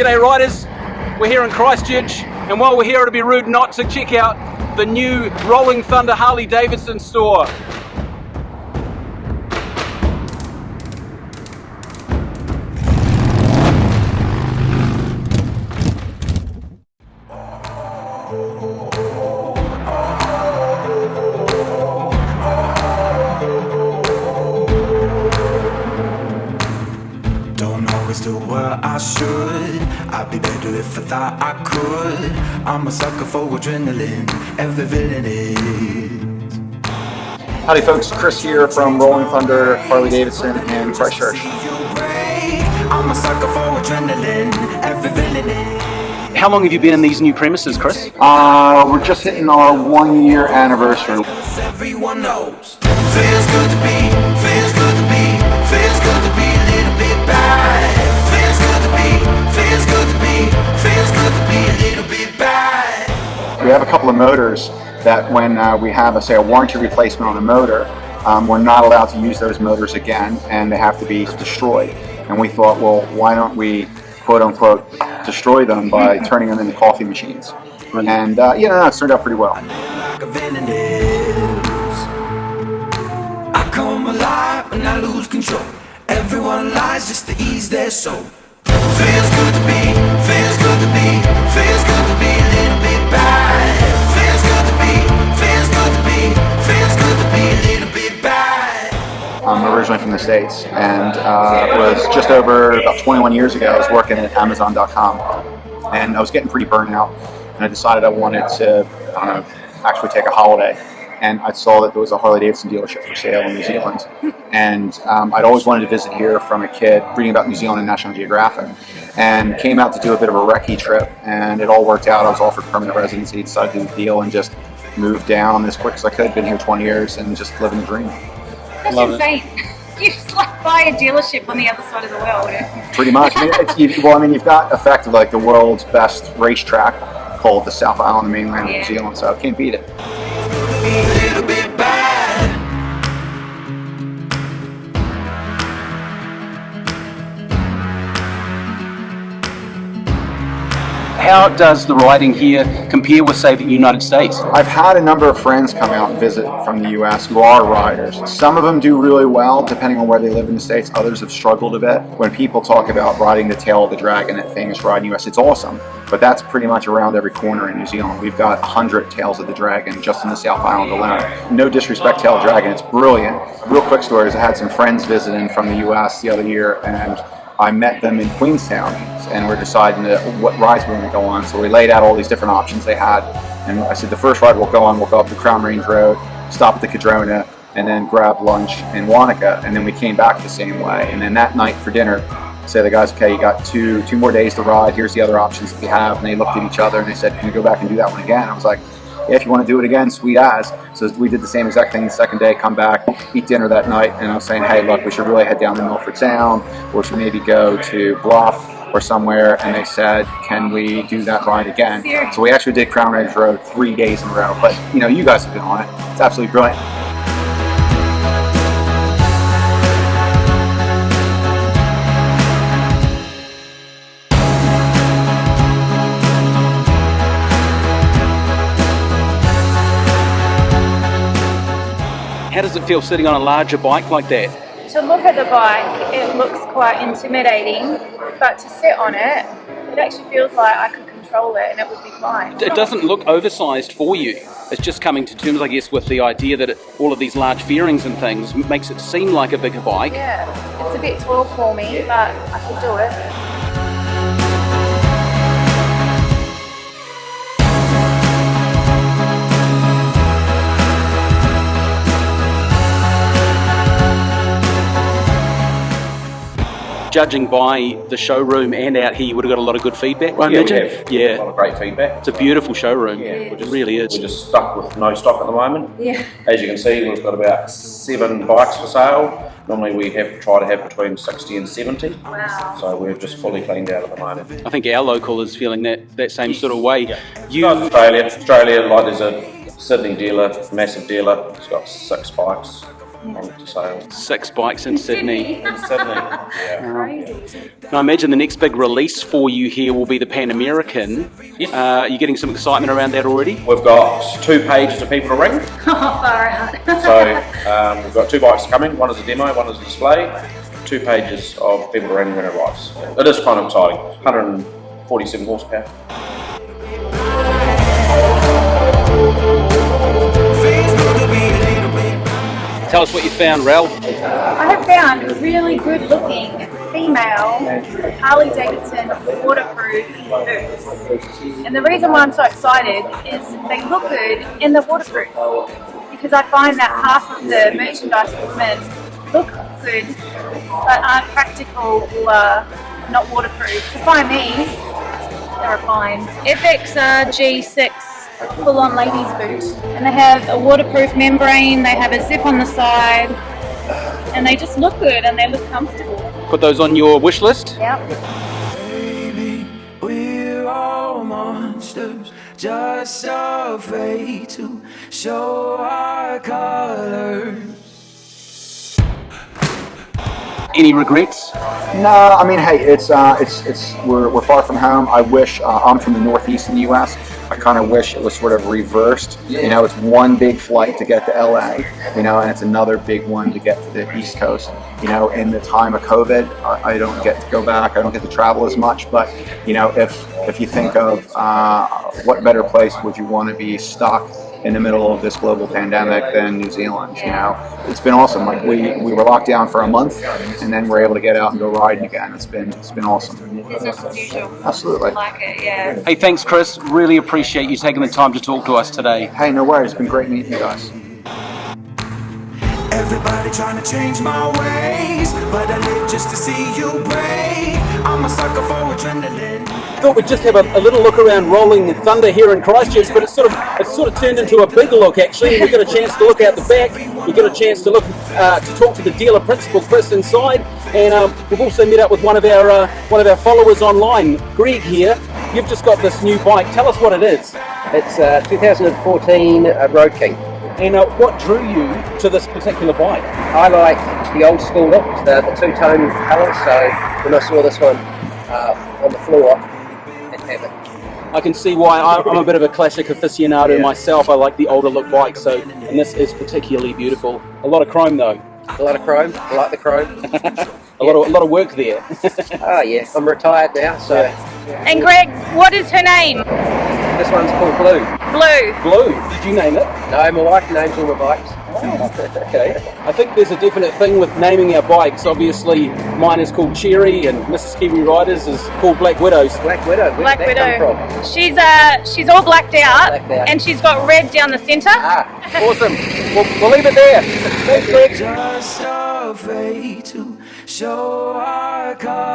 G'day riders, we're here in Christchurch, and while we're here it'd be rude not to check out the new Rolling Thunder Harley-Davidson store. Do what I should. I'd be better if I thought I could. I'm a sucker for adrenaline, every villain is. Howdy folks, Chris here from Rolling Thunder Harley-Davidson in Christchurch. I'm a sucker for adrenaline, every villain is. How long have you been in these new premises, Chris? We're just hitting our 1 year anniversary. Everyone knows. Feels good to be, feels good to be, feels good to be a little bit bad. Feels good to be, feels good to be, feels good to be a little bit bad. We have a couple of motors that when we have, say, a warranty replacement on a motor, we're not allowed to use those motors again and they have to be destroyed. And we thought, well, why don't we, quote unquote, destroy them by turning them into coffee machines? And it's turned out pretty well. I come alive when I lose control. Everyone lies just to ease their soul. Feels good to be, feels good to be, feels good to be a little bit bad. Feels good to be, feels good to be, feels good to be a little bit bad. I'm originally from the States, and it was just over about 21 years ago. I was working at Amazon.com, and I was getting pretty burnt out, and I decided I wanted to actually take a holiday. And I saw that there was a Harley-Davidson dealership for sale in New Zealand. And I'd always wanted to visit here from a kid, reading about New Zealand in National Geographic. And came out to do a bit of a recce trip, and it all worked out. I was offered permanent residency, decided to do the deal, and just moved down as quick as I could. Been here 20 years, and just living the dream. That's insane. You just like buy a dealership on the other side of the world. Pretty much. You've got effectively like the world's best racetrack called the South Island of mainland New Zealand, so I can't beat it. A little bit bad. How does the riding here compare with, say, the United States? I've had a number of friends come out and visit from the US who are riders. Some of them do really well, depending on where they live in the States. Others have struggled a bit. When people talk about riding the tail of the dragon at famous Ride US, it's awesome. But that's pretty much around every corner in New Zealand. We've got 100 tails of the dragon just in the South Island alone. No disrespect, tail of dragon, it's brilliant. Real quick story is I had some friends visiting from the US the other year, and I met them in Queenstown, and we're deciding what rides we want to go on. So we laid out all these different options they had, and I said the first ride we'll go on, we'll go up the Crown Range Road, stop at the Cadrona, and then grab lunch in Wanaka, and then we came back the same way. And then that night for dinner, say the guys, okay, you got two more days to ride, here's the other options that we have. And they looked at each other and they said, can we go back and do that one again? I was like, yeah, if you want to do it again, sweet as. So we did the same exact thing the second day, come back, eat dinner that night, and I was saying, hey, look, we should really head down to Milford Sound, or should maybe go to Bluff or somewhere. And they said, can we do that ride again? So we actually did Crown Range Road 3 days in a row. But you guys have been on it. It's absolutely brilliant. How does it feel sitting on a larger bike like that? To look at the bike, it looks quite intimidating, but to sit on it, it actually feels like I could control it and it would be fine. It doesn't look oversized for you. It's just coming to terms, I guess, with the idea that all of these large fairings and things makes it seem like a bigger bike. Yeah, it's a bit tall for me, but I can do it. judging by the showroom and out here, you would have got a lot of good feedback, I imagine. We have a lot of great feedback. It's a beautiful showroom. Yeah, It really is. We're just stuck with no stock at the moment. Yeah. As you can see, we've got about 7 bikes for sale. Normally we try to have between 60 and 70. Wow. So we're just fully cleaned out at the moment. I think our local is feeling that same sort of way. Yeah. Australia, like there's a Sydney dealer, massive dealer. It's got 6 bikes. to sale. 6 bikes in Sydney. In Sydney, yeah. Crazy. Now, I imagine the next big release for you here will be the Pan American. Yes. Are you getting some excitement around that already? We've got 2 pages of people to ring. Far out. So we've got 2 bikes coming. One is a demo, one is a display. 2 pages of people to ring when it arrives. It is kind of exciting. 147 horsepower. Feels good to be a little bit. Tell us what you found, Rel. I have found a really good looking female Harley-Davidson waterproof boots. And the reason why I'm so excited is they look good and they're waterproof. Because I find that half of the merchandise for women look good but aren't practical or not waterproof. To find these, they're fine. FXBB full-on ladies boot, and they have a waterproof membrane, they have a zip on the side, and they just look good and they look comfortable. Put those on your wish list. Yep. Baby, we're all monsters, just afraid to show our colors. Any regrets? No, I mean, hey, we're far from home. I wish I'm from the northeast in the U.S. I kind of wish it was sort of reversed. You know, it's one big flight to get to LA, you know, and it's another big one to get to the East Coast. You know, in the time of COVID, I don't get to go back. I don't get to travel as much. But you know, if you think of what better place would you want to be stuck in the middle of this global pandemic than New Zealand? You know, it's been awesome. Like we were locked down for a month, and then we're able to get out and go riding again. It's been awesome. Business as usual. Absolutely. I like it, yeah. Hey, thanks, Chris. Really appreciate you taking the time to talk to us today. Hey, no worries. It's been great meeting you guys. Everybody trying to change my ways, but I live just to see you break. I'm a sucker for adrenaline. Thought we'd just have a little look around Rolling Thunder here in Christchurch, but it's sort of turned into a big look actually. We got a chance to look out the back. We got a chance to look to talk to the dealer principal Chris inside, and we've also met up with one of our followers online, Greg here. You've just got this new bike. Tell us what it is. It's 2014 Road King. And what drew you to this particular bike? I like the old school look, the two-tone colours, so when I saw this one on the floor, it had it. I can see why. I'm a bit of a classic aficionado myself. I like the older look bikes, and this is particularly beautiful. A lot of chrome though. A lot of chrome, I like the chrome. a lot of work there. Oh yeah, I'm retired now, so. And Greg, what is her name? This one's called Blue. Blue. Blue, did you name it? No, my wife names all my bikes. Okay. I think there's a definite thing with naming our bikes. Obviously, mine is called Cherry, and Mrs. Kiwi Riders is called Black Widows. Black Widow, where Black did that Widow. come from? She's all blacked out, Blacked out. and she's got red down the centre. Awesome. We'll leave it there. Thanks, Greg. Just afraid to show our colors.